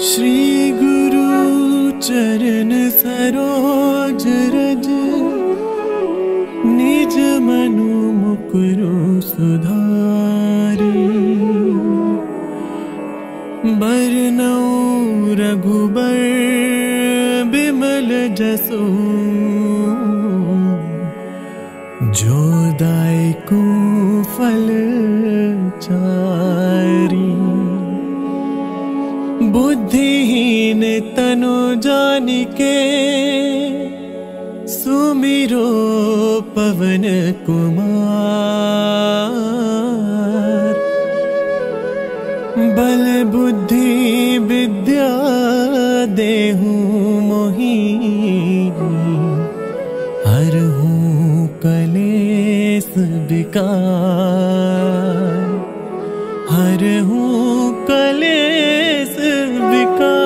श्री गुरु चरण सरोज रज, निज मनु मुकुरु सुधारी। बरनउँ रघुबर बिमल जसु, जो दायकु फल चारी। बुद्धिहीन तनु जानिके, सुमिरो पवन कुमार। बल बुद्धि विद्या देहु मोहि, हरहु कलेस विकार। हरहु कलेस विकार।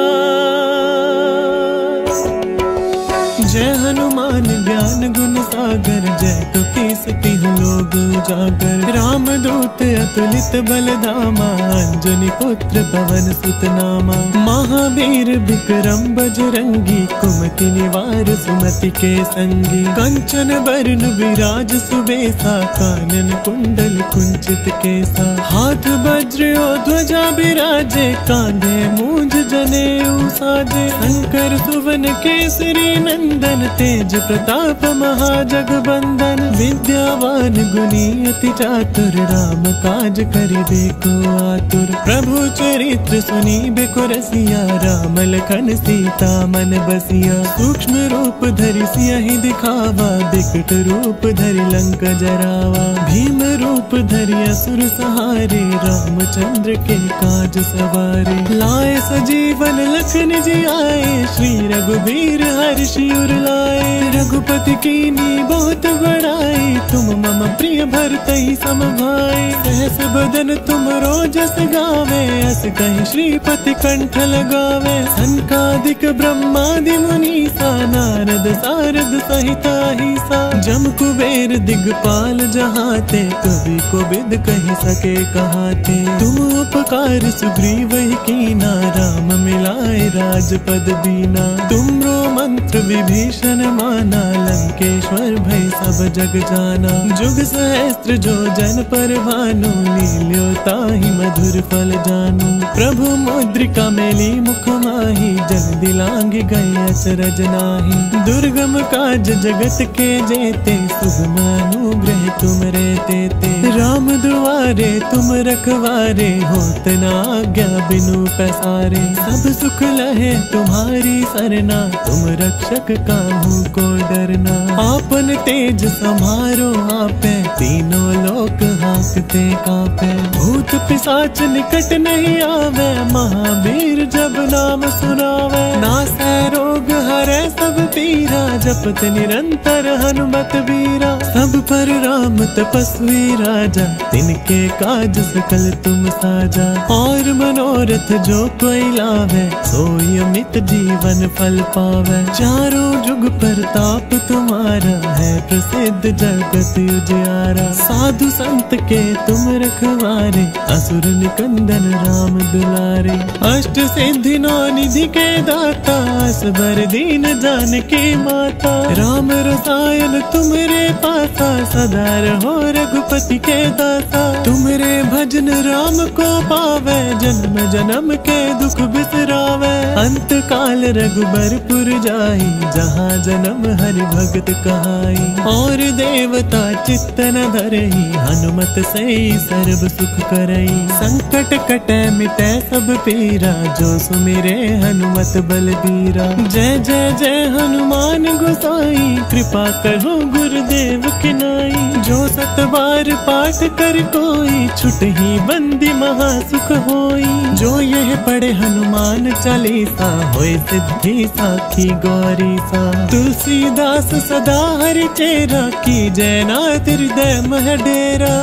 जय हनुमान ज्ञान गुण सागर, जय कपीस तिहुँ लोक उजागर। राम दूत अतुलित बल धामा, अंजनी पुत्र पवन सुत नामा। महावीर विक्रम बजरंगी, कुमति निवार सुमति के संगी। कंचन बरन विराज सुबेसा, कानन कुंडल कुंचित केसा। हाथ वज्र और ध्वजा बिराजे, कांधे मूंज जनेऊ साजे। शंकर सुवन केसरी नंदन, तेज प्रताप महाजगबंदन। विद्यावान गुणी अति चातुर, राम काज करिबेको आतुर। प्रभु चरित्र सुनिबेको रसिया, राम लखन सीता मन बसिया। सूक्ष्म रूप धरि सियहि दिखावा, बिकट रूप धरि लंक जरावा। भीम रूप धरि असुर सहारे, रामचंद्र के काज सवारे। लाए सजीवन लखन जियाए, श्री रघुबीर हर्षि उर लाए। रघुपति कीनी बहुत बड़ाई, तुम मम प्रिय भरतहि सम भाई। सहस बदन तुम रोजस गावे, अस कहि श्रीपति कंठ लगावे। सनकादिक ब्रह्मादि मुनीसा, नारद सारद सहित अहिसा। जम कुबेर दिगपाल जहाते, कवि कोविद कहि सके कहाते। तुम उपकार सुग्रीवहि कीना, राम मिलाए राजपद दीना। तुमरो मंत्र विभीषण माना, लंकेश्वर भय सब जग जाना। जुग सहस्त्र जो जन पर भानु, लील्यो ताहि मधुर फल जानू। प्रभु मुद्रिका मेली मुख माहि, जन दिलांघि गए अचरज नाहि। दुर्गम काज जगत के जेते, सुगम अनुग्रह तुम रे तेते। राम दुआरे तुम रखवारे, होत न आज्ञा बिनु पैसारे। सब सुख लहे तुम्हारी सरना, तुम रक्षक काहू को डरना। आपन तेज समारो आपे, तीनों लोक हांकते कांपे। भूत पिशाच निकट नहीं आवे, महावीर जब नाम सुनावे। नासै रोग हरै सब पीरा, जपत निरंतर हनुमत बीरा। सब पर राम तपस्वी राजा, तिनके काज सकल तुम साजा। और मनोरथ जो कोई लावे, सोई अमित जीवन फल पावे। चारों जुग प्रताप तुम्हारा, है प्रसिद्ध जगत उजियारा। साधु संत के तुम रखवारे, असुर निकंदन राम दुलारे। अष्ट सिद्धि नौ निधि के दाता, असबर दीन जानकी माता। राम रसायन तुमरे पासा, सदा रहो रघुपति के दासा। तुमरे भजन राम को पावे, जन्म जन्म के दुख बिसरावे। अंत काल रघुबरपुर जाई, जहाँ जन्म हरि भगत कहाई। और देवता चित्त न धरई, हनुमत सई सर्व सुख करई। संकट कटै मिटै सब पीरा, जो सुमिरे हनुमत बलबीरा। जय जय जय हनुमान गोसाई, कृपा करो गुरुदेव की नाई। जो सत बार पाठ कर कोई, छुटहि बंदी महा सुख होई। जो यह पढ़े हनुमान चालीसा, होय सिद्धि साखी गौरी सा। तुलसीदास सदा हरि चेरा, की जय नाथ हृदय मह डेरा।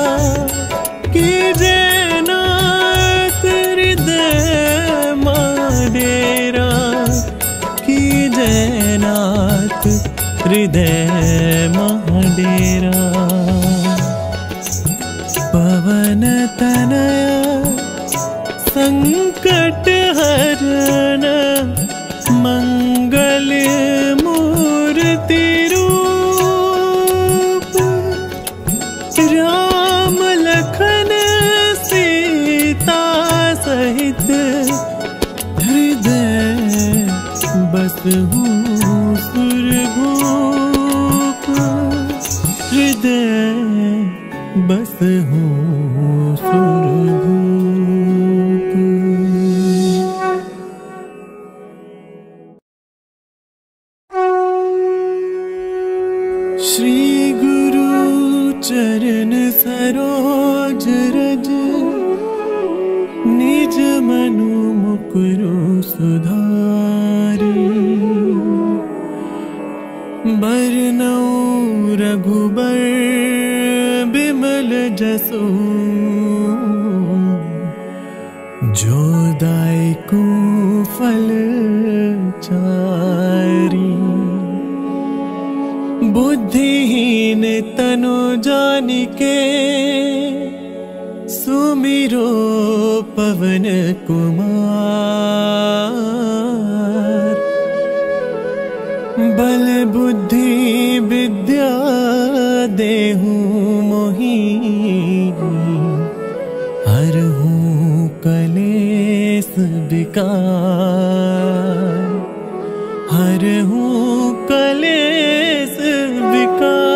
की जय नाथ हृदय मह डेरा। की जय नाथ हृदय मह डेरा। पवन तनया संकट हरण मंगल मूर्ति रूप, राम लखन सीता सहित हृदय बसहु सुरभूप, हृदय बसहु सुरभूप। श्री गुरु चरण सरोज रज, निज मनु मुकुरु सुधारी, बरनउँ रघुबर बिमल जसु, जो दायकु फल चारी। बुद्धिहीन तनु जानिके, सुमिरो पवन कुमार। बल बुद्धि विद्या देहु मोहि, हरहु कलेस विकार, हरहु कलेस विकार।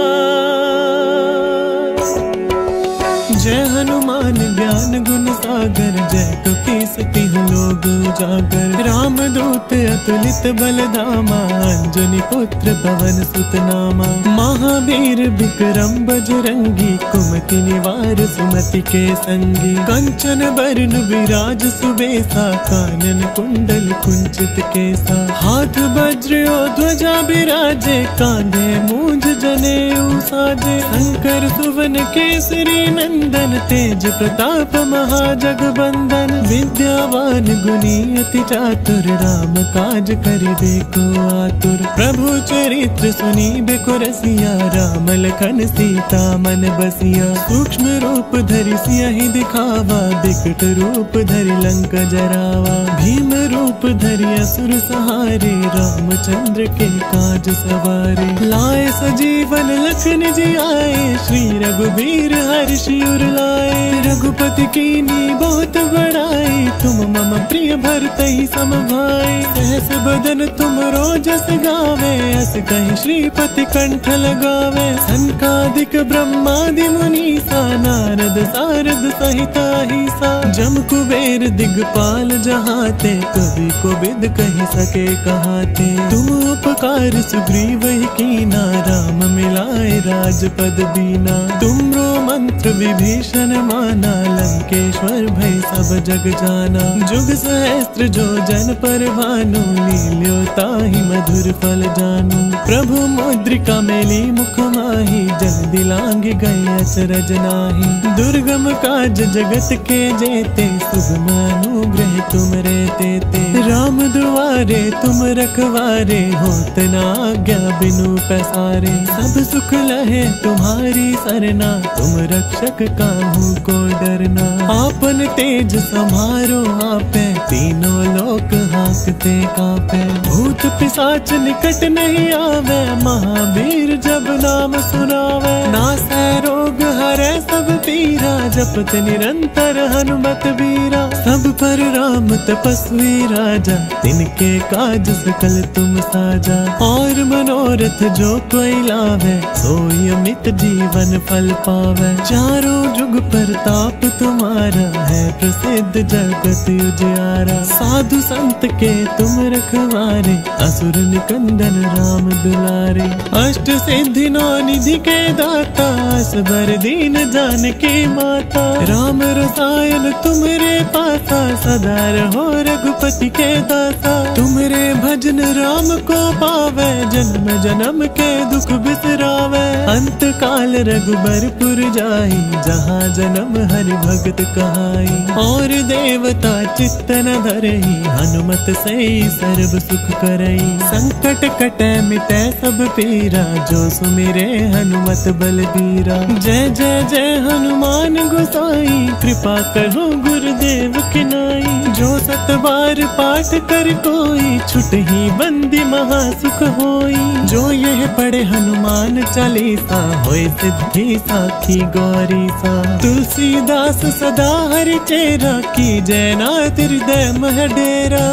जय हनुमान ज्ञान गुण सागर, जय कपीस तिहुँ लोक उजागर। रामदूत अतुलित बल धामा, अंजनी पुत्र पवन सुत नामा। महावीर विक्रम बजरंगी, कुमति निवार सुमति के संगी। कंचन बरन विराज सुबेसा, कानन कुंडल कुंचित केसा। हाथ वज्र ध्वजा बिराजे, कांधे मूंज जनेऊ साजे। शंकर सुवन केसरी नंदन, तेज प्रताप महाजगबंदन। विद्यावान गुणी अति चातुर, राम काज करिबे को आतुर। प्रभु चरित्र सुनिबे को रसिया, राम लखन सीता मन बसिया। सूक्ष्म रूप धरि सियहि दिखावा, बिकट रूप धरि लंक जरावा। भीम रूप धरि असुर सहारे, रामचंद्र के काज सवारे। लाए सजीवन लखन जियाए, श्री रघुबीर हर्षि उर लाए। रघुपति कीनी बहुत बड़ाई, तुम मम प्रिय भरतहि सम भाई। सहस बदन तुम रोजस गावे, अस कहि श्रीपति कंठ लगावे। सनकादिक ब्रह्मादि मुनीसा, नारद सारद सहित अहिसा। जम कुबेर दिगपाल जहाते, कवि कोविद कहि सके कहाते। तुम उपकार सुग्रीव कीना, राम मिलाए राजपद दीना। तुमरो मंत्र विभीषण माना, लंकेश्वर भय सब जग जाना। जुग सहस्त्र जो जन पर भानु, लील्यो ताहि मधुर फल जानू। प्रभु मुद्रिका मेली मुख माहि, जल दिलांघि गए अचरज नाहि। दुर्गम काज जगत के जेते, सुगम अनुग्रह तुम रे तेते। राम दुआरे तुम रखवारे, होत न आज्ञा बिनु पैसारे। सब सुख लहे तुम्हारी सरना, तुम रक्षक काहू को डरना। आपन तेज समारो आपे, तीनों लोक हांकते कांपे। भूत पिशाच निकट नहीं आवे, महावीर जब नाम सुनावे। नासै रोग हरै सब पीरा, जपत निरंतर हनुमत बीरा। सब पर राम तपस्वी राजा, तिनके काज सकल तुम साजा। और मनोरथ जो कोई लावे, सोई अमित जीवन फल पावे। चारों जुग प्रताप तुम्हारा, है प्रसिद्ध जगत उजियारा। साधु संत के तुम रखवारे, असुर निकंदन राम दुलारे। अष्ट सिद्धि नौ निधि के दाता, असबर दीन जानकी माता। राम रसायन तुमरे पासा, सदा रहो रघुपति के दासा। तुमरे भजन राम को पावे, जन्म जन्म के दुख बिसरावे। अंत काल रघुबरपुर जाई, जहाँ जन्म हरि भगत कहाई। और देवता चित्त न धरई, हनुमत सई सर्व सुख करई। संकट कटै मिटै सब पीरा, जो सुमिरे हनुमत बलबीरा। जय जय जय हनुमान गोसाई, कृपा करो गुरुदेव की नाई। जो 7 बार पाठ कर कोई, छुट ही बंदी महासुख होई। जो यह पढ़े हनुमान चालीसा, होए सिद्धि साखी गौरी सा। तुलसीदास सदा हरि चेरा, की जयनाथ हृदय मह डेरा।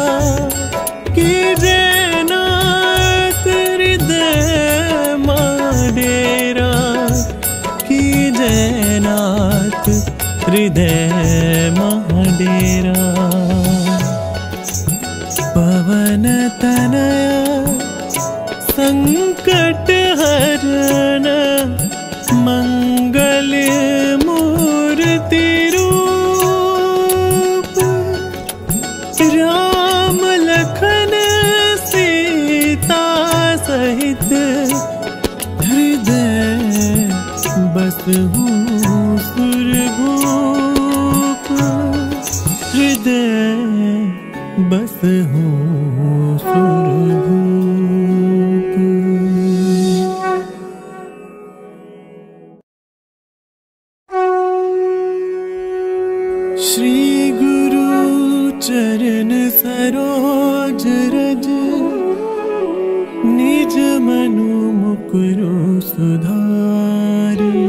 की जयनाथ हृदय मह डेरा, की जयनाथ हृदय मह डेरा। पवन तनया संकट हरण, मंगल मूर्ति रूप। राम लखन सीता सहित, हृदय बसहु सुरभूप। हृदय बसहु सुरभूप। श्री गुरु चरण सरोज रज, निज मनु मुकुरु सुधारी।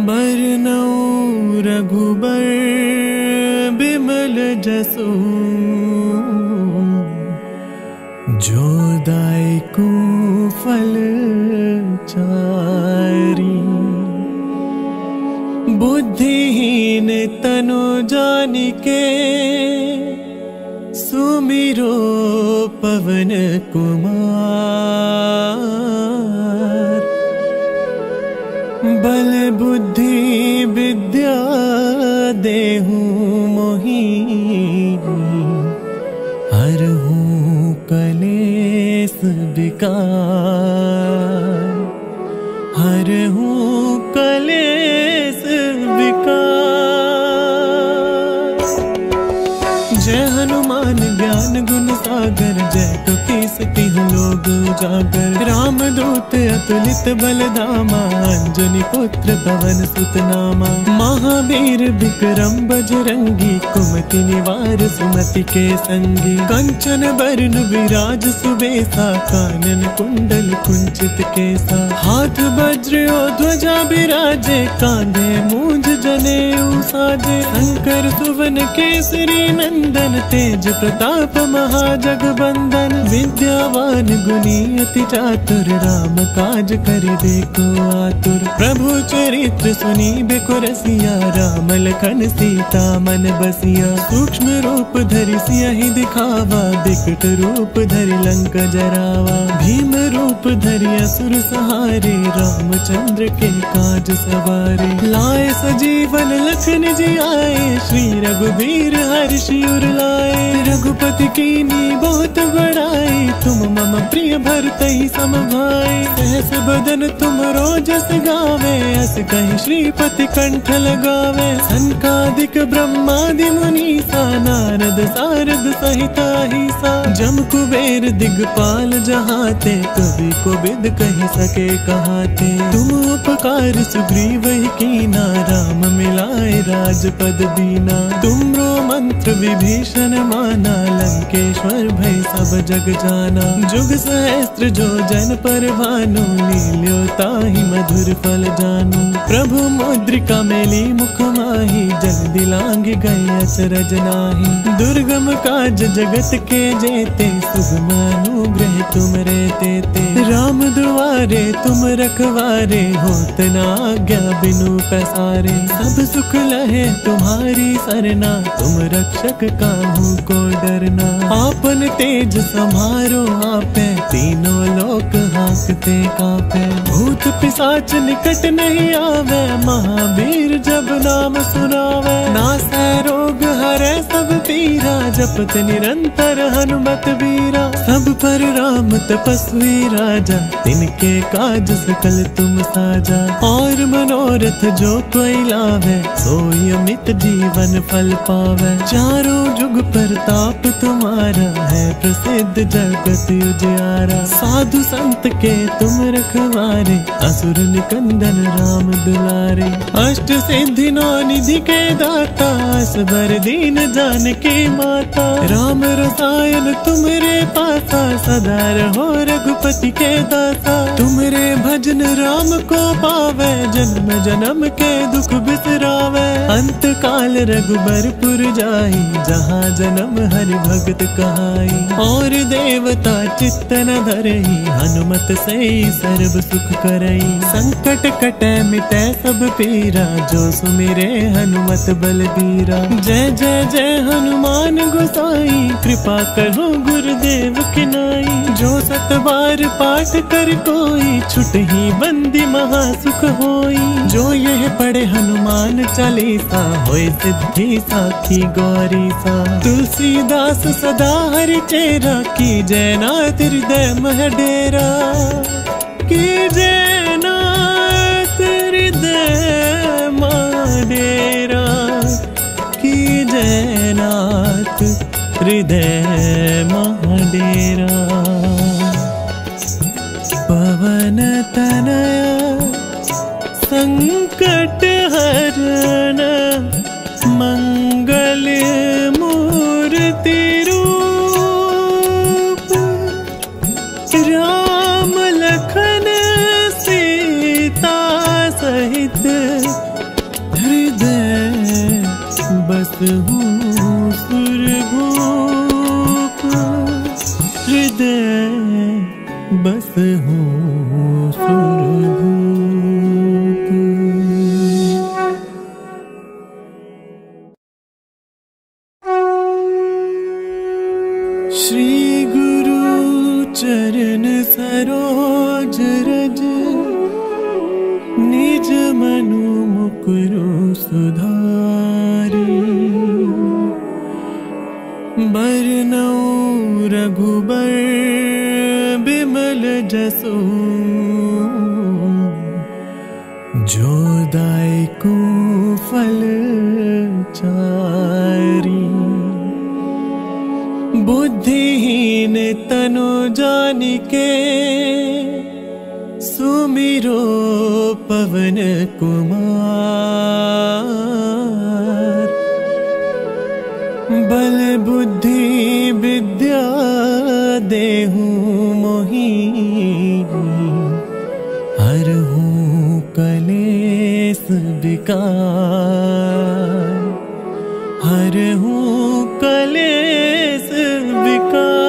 बरनउँ रघुबर बिमल जसु, जो दायकु फल चारी। बुद्धिहीन तनु जानिके, सुमिरो पवन कुमार। बल बुद्धि विद्या देहु मोहि, हरहु कलेस विकार। हरहु कलेस विकार। जय हनुमान ज्ञान गुण सागर, जय कपीस तिहुँ लोक उजागर। राम दूत अतुलित बल धामा, अंजनी पुत्र पवन सुत नामा। महावीर विक्रम बजरंगी, कुमति निवार सुमति के संगी। कंचन बरन विराज सुबेसा, कानन कुंडल कुंचित केसा। हाथ वज्र और ध्वजा बिराजे, कांधे मूंज जनेऊ साजे। शंकर सुवन केसरी नंदन, तेज प्रताप महाजगबंदन। विद्यावान गुणी अति चातुर, राम काज करिबे को आतुर। प्रभु चरित्र सुनिबे को रसिया, राम लखन सीता मन बसिया। सूक्ष्म रूप धरि सियहि दिखावा, बिकट रूप धरि लंक जरावा। भीम रूप धरि असुर सहारे, रामचंद्र के काज सवारे। लाए सजीवन लखन जियाए, श्री रघुबीर हर्षि उर लाए। रघुपति कीन्ही बहुत बड़ाई, तुम मम प्रिय भरतहि सम भाई। सहस बदन तुम रोजस गावे, अस कहि श्रीपति कंठ लगावे। सनकादिक ब्रह्मादि मुनीसा, नारद सारद सहित अहिसा। जम कुबेर दिगपाल जहाते, कवि कोविद कहि सके कहाते। तुम उपकार सुग्रीवहि कीना, राम मिलाए राजपद दीना। तुमरो मंत्र विभीषण माना, लंकेश्वर भय सब जग जाना। जुग सहस्त्र जो जन पर भानु, लील्यो ताहि मधुर फल जानु। प्रभु मुद्रिका मेली मुख माहि, जल दिलांग गए अचरज नाहि। दुर्गम काज जगत के जेते, सुगम अनुग्रह तुम रे तेते। राम दुआरे तुम रखवारे, होत न आज्ञा बिनु पैसारे। सब सुख लहे तुम्हारी सरना, तुम रक्षक काहू को डरना। आपन तेज समारो आपे, तीनों लोक हांकते कांपे। भूत पिशाच निकट नहीं आवे, महावीर जब नाम सुनावे। नासै रोग हरै सब पीरा, जपत निरंतर हनुमत वीरा। सब पर राम तपस्वी राजा, तिनके काज सकल तुम साजा। और मनोरथ जो कोई लावे, सोई अमित जीवन फल पावे। चारों जुग प्रताप तुम्हारा, है प्रसिद्ध जगत उजियारा। साधु संत के तुम रखवारे, असुर निकंदन राम दुलारे। अष्ट सिद्धि नौ निधि के दाता, असबर दीन जानकी माता। राम रसायन तुमरे पासा, सदा रहो रघुपति के दासा। तुमरे भजन राम को पावे, जन्म जन्म के दुख बिसरावे। अंत काल रघुबरपुर जाई, जहाँ जन्म हरि भगत कहाई। और देवता चित्त न धरई, हनुमत से सर्व सुख करई। संकट कटे मिटे सब पीरा, जो सुमिरे हनुमत बलबीरा। जय जय जय हनुमान गोसाई, कृपा करो गुरुदेव की नाई। जो सत बार पाठ कर कोई, छुटहि बंदी महासुख होई। जो यह पढ़े हनुमान चालीसा, होय सिद्धि साखी गौरी सा। तुलसीदास सदा हरि चेरा, की जय नाथ हृदय मह डेरा। की जय नाथ हृदय मह डेरा। की जय नाथ हृदय मह डेरा। पवन तनया संकट हरण, मंगल मूर्ति रूप। राम लखन सीता सहित, हृदय बसहु सुरभूप। हृदय बसहु सुरभूप। श्री गुरु चरण सरोज रज, निज मनु मुकुरु सुधारी। बरनउँ रघुबर बिमल जसु, जो दायकु फल चारी। बुद्धिहीन तनु जानिके, सुमिरो पवन कुमार। बल बुद्धि विद्या देहु मोहि, हरहु कलेस विकार। हरहु कलेस विकार।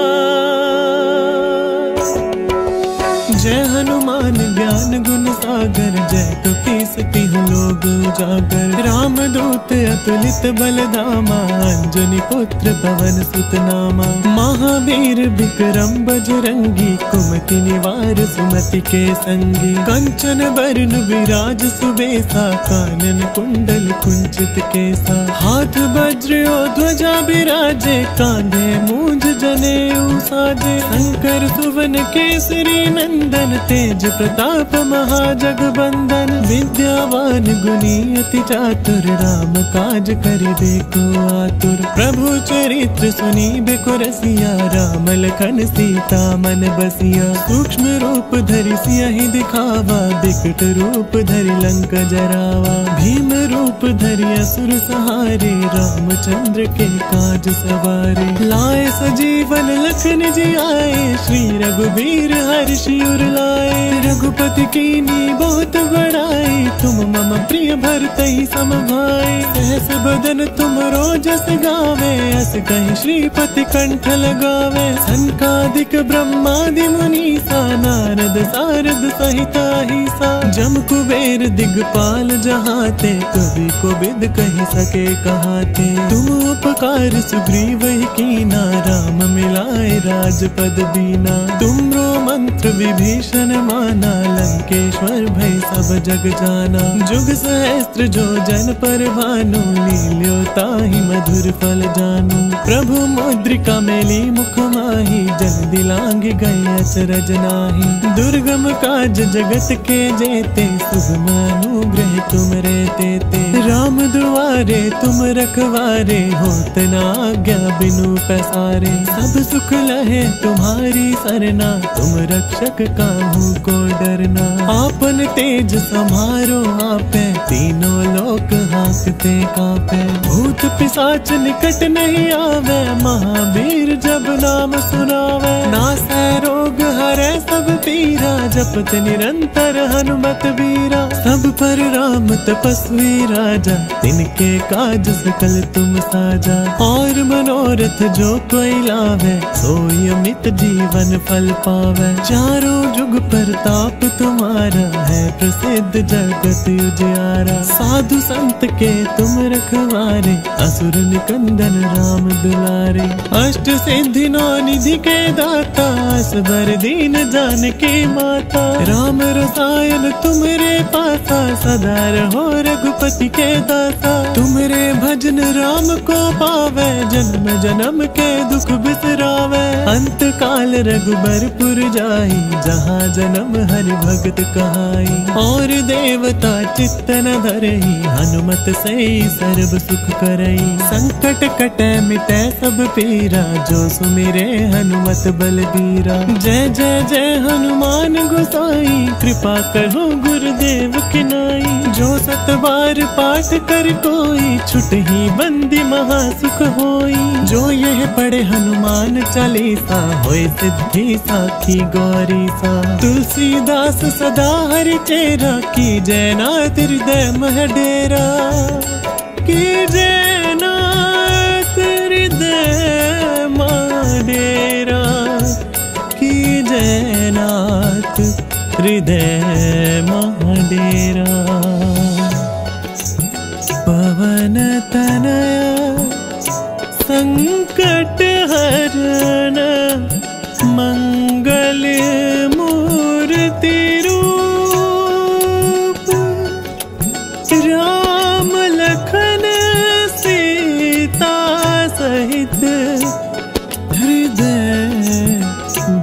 जय हनुमान ज्ञान गुण सागर, जय कपीस तिहुँ लोक उजागर। राम दूत अतुलित बल धामा, अंजनी पुत्र पवन सुत नामा। महावीर विक्रम बजरंगी, कुमति निवार सुमति के संगी। कंचन बरन विराज सुबेसा, कानन कुंडल कुंचित केसा। हाथ वज्र और ध्वजा बिराजे, कांधे मूंज जनेऊ साजे। शंकर सुवन केसरी नंदन, तेज प्रताप महाजगबंदन। विद्यावान गुणी अति चातुर, राम काज करिबे को आतुर। प्रभु चरित्र सुनिबे को रसिया, राम लखन सीता मन बसिया। सूक्ष्म रूप धरि सियहि दिखावा, बिकट रूप धरि लंक जरावा। भीम रूप धरि असुर सहारे, रामचंद्र के काज सवारे। लाए सजीवन लखन जियाए, श्री रघुबीर हर्षि उर लाए। रघुपति कीन्ही बहुत बड़ाई, तुम मम प्रिय भरतहि सम भाई। सहस बदन तुम रोजस गावे, अस कहि श्रीपति कंठ लगावे। सनकादिक ब्रह्मादि मुनीसा, नारद सारद सहित अहिसा। जम कुबेर दिगपाल जहाते, कवि कोविद कहि सके कहाते। तुम उपकार सुग्रीव ही कीना, राम मिलाए राजपद दीना। तुमरो मंत्र विभीषण माना, लंकेश्वर भय सब जग जाना। जुग सहस्त्र जो जन पर भानु, लील्यो ताहि मधुर फल जानू। प्रभु मुद्रिका मेली मुख माही, जन दिलांग गए अचरज नाही। दुर्गम काज जगत के जेते, शुभ अनुग्रह तुम रे तेते। राम दुआरे तुम रखवारे, होत न आज्ञा बिनु पैसारे। सब सुख लहे तुम्हारी सरना, तुम रक्षक काहू को डरना। आपन तेज समारो आपे, तीनों लोक हाँकते कापे। भूत पिशाच निकट नहीं आवे, महावीर जब नाम सुनावे। नासै रोग हरै सब पीरा, जपत निरंतर हनुमत बीरा। सब पर राम तपस्वी राजा, तिनके काज सकल तुम साजा। और मनोरथ जो कोई लावे, सोई अमित जीवन फल पावे। चारों जुग प्रताप तुम्हारा, है प्रसिद्ध जगत उजियारा। साधु संत के तुम रखवारे, असुर निकंदन राम दुलारे। अष्ट सिद्धि नौ निधि के दाता, असबर दीन जानकी माता। राम रसायन तुमरे पासा, सदा रहो रघुपति के दासा। तुमरे भजन राम को पावे, जन्म जन्म के दुख बिसरावे। अंत काल रघुबरपुर जाई, जहाँ जन्म हरि भगत कहाई। और देवता चित्त न धरई, हनुमत से सर्व सुख करई। संकट कटे मिटे सब पीरा, जो सुमिरे हनुमत बलबीरा। जय जय जय हनुमान गोसाई, कृपा करो गुरुदेव की नाई। जो सत बार पाठ कर कोई, छुटहि बंदी महासुख होई। जो यह पढ़े हनुमान चालीसा, होय सिद्धि साखी गौरी सा। तुलसीदास सदा हरि चेरा, की जय नाथ हृदय मह डेरा। की जय नाथ हृदय मह डेरा। की जय नाथ हृदय मह डेरा। पवन तनया संकट हरण, मंगल मूर्ति रूप। राम लखन सीता सहित, हृदय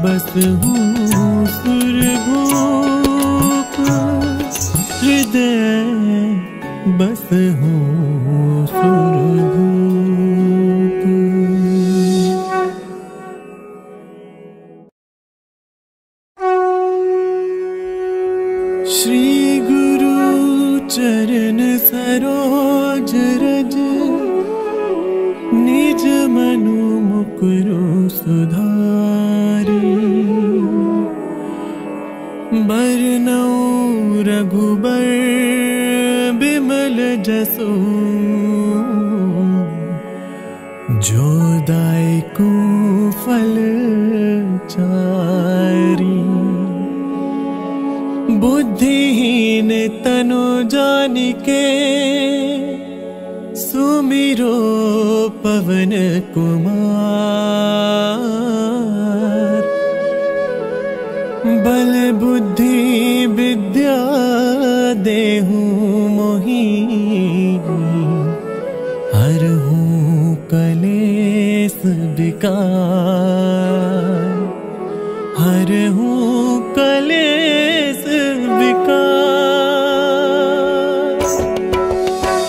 बसहु सुरभूप। हृदय बसहु सुरभूप। श्री गुरु चरण सरोज रज, निज मनु मुकुरु सुधारी। बरनउँ रघुबर बिमल जसु, जो दायकु फल चारी। बुद्धिहीन तनु जानिके, सुमिरो पवन कुमार। बल बुद्धि विद्या देहु मोहि, हरहु कलेस विकार। हरहु कलेस विकार।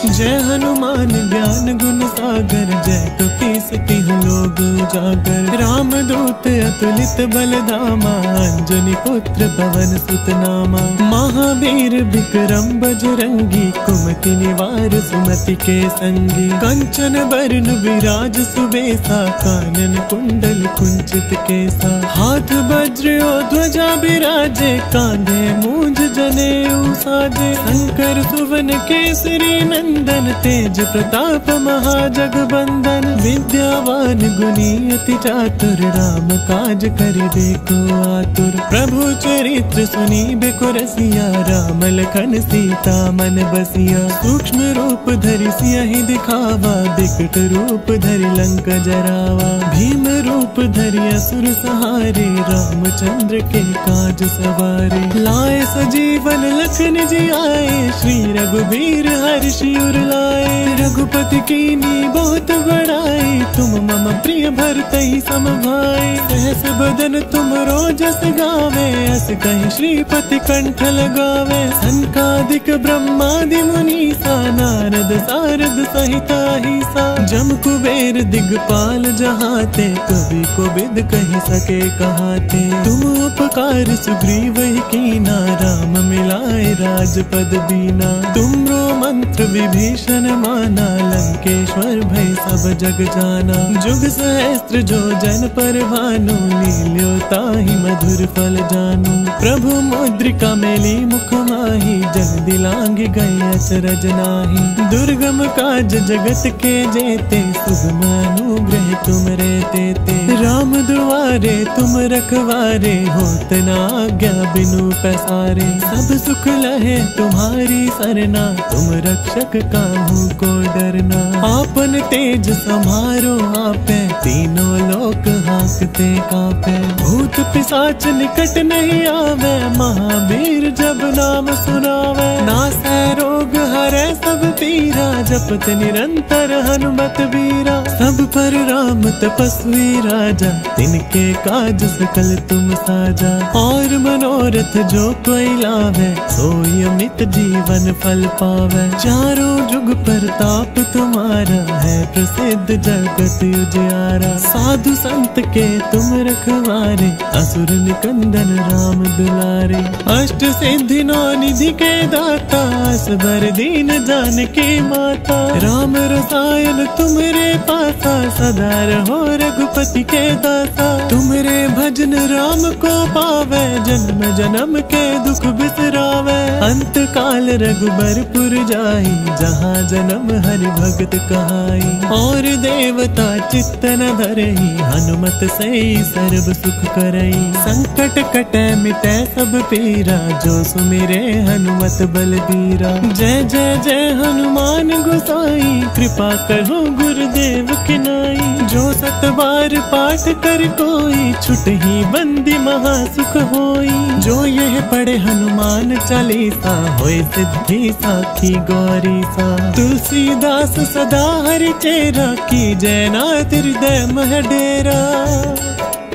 जय हनुमान ज्ञान गुण सागर, जय कपीस तिहुँ लोक उजागर। राम दूत अतुलित बल धामा, अंजनी पुत्र पवन सुत नामा। महावीर विक्रम बजरंगी, कुमति निवार सुमति के संगी। कंचन बरन विराज सुबेसा, कानन कुंडल कुंचित केसा। हाथ वज्र और ध्वजा बिराजे, कांधे मूंज जनेऊ साजे। शंकर सुवन केसरी नंदन, तेज प्रताप महाजगबंदन। विद्यावान गुणी अति चातुर, राम काज करिबे को आतुर। प्रभु चरित्र सुनिबे को रसिया, राम लखन सीता मन बसिया। सूक्ष्म रूप धरि सियहि दिखावा, बिकट रूप धरि लंक जरावा। भीम रूप धरि असुर सहारे, रामचंद्र के काज सवारे। लाए सजीवन लखन जी आए, श्री रघुबीर हर्षि उर लाए। रघुपति कीनी बहुत बड़ाई, तुम मम प्रिय भरतहि सम भाई। सहस बदन तुम रोजस गावे, अस कहि श्रीपति कंठ लगावे। सनकादिक ब्रह्मादि मुनीसा, नारद सारद सहित अहिसा। जम कुबेर दिगपाल जहाते, कवि को बिद कहि सके कहाते। तुम उपकार सुग्रीव ही कीना, राम मिलाए राजपद दीना। तुमरो मंत्र विभीषण माना, लंकेश्वर भय सब जग जाना। जुग सहस्त्र जो जन पर भानु, लील्यो ताहि मधुर फल जानू। प्रभु मुद्रिका मेली मुख माही, जल दिलांग गए अचरज नाही। दुर्गम काज जगत के जेते, सुगम अनुग्रह तुम रे तेते। राम दुआरे तुम रखवारे, होत न आज्ञा बिनु पैसारे। सब सुख लहे तुम्हारी सरना, तुम रक्षक काहू को डरना। आपन तेज समारो आपे, तीनों लोक हांकते कापे। भूत पिशाच निकट नहीं आवे, महावीर जब नाम सुनावे। नासै रोग हरै सब पीरा, जपत निरंतर हनुमत बीरा। सब पर राम तपस्वी राजा, तिनके काज सकल तुम साजा। और मनोरथ जो कोई लावे, सोई अमित जीवन फल पावे। चारों जुग प्रताप तुम्हारा, है प्रसिद्ध जगत उजियारा। साधु संत के तुम रखवारे, असुर निकंदन राम दुलारे। अष्ट सिद्धि नौ निधि के दाता, असबर दीन जानकी माता। राम रसायन तुमरे पासा, सदा रहो रघुपति के दासा। तुमरे भजन राम को पावे, जन्म जन्म के दुख बिसरावे। अंत काल रघुबरपुर जाई, जहाँ जन्म हरि भगत कहाई। और देवता चित्त न धरई, हनुमत सई सर्व सुख करई। संकट कटै मिटै सब पीरा, जो सुमिरे हनुमत बलबीरा। जय जय जय हनुमान गोसाई, कृपा करो गुरुदेव की नाई। जो सत बार पाठ कर कोई, छुटहि बंदी महा सुख होई। जो यह पढ़े हनुमान चालीसा, होय सिद्धि साखी गौरी सा। तुलसीदास सदा हरि चेरा, की जय नाथ हृदय मह डेरा।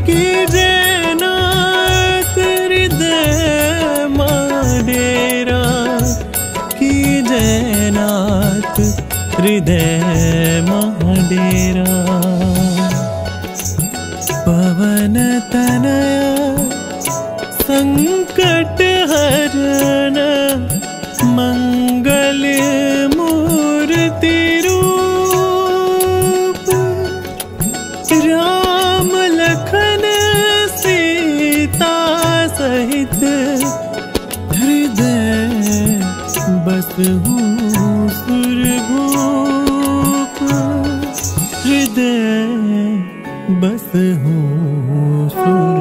की जय नाथ हृदय मह डेरा, की जय नाथ हृदय मह डेरा। पवन तनया संकट हरण, मंगल मूर्ति रूप। राम लखन सीता सहित, हृदय बसहु सुरभूप। हृदय बसहु सुर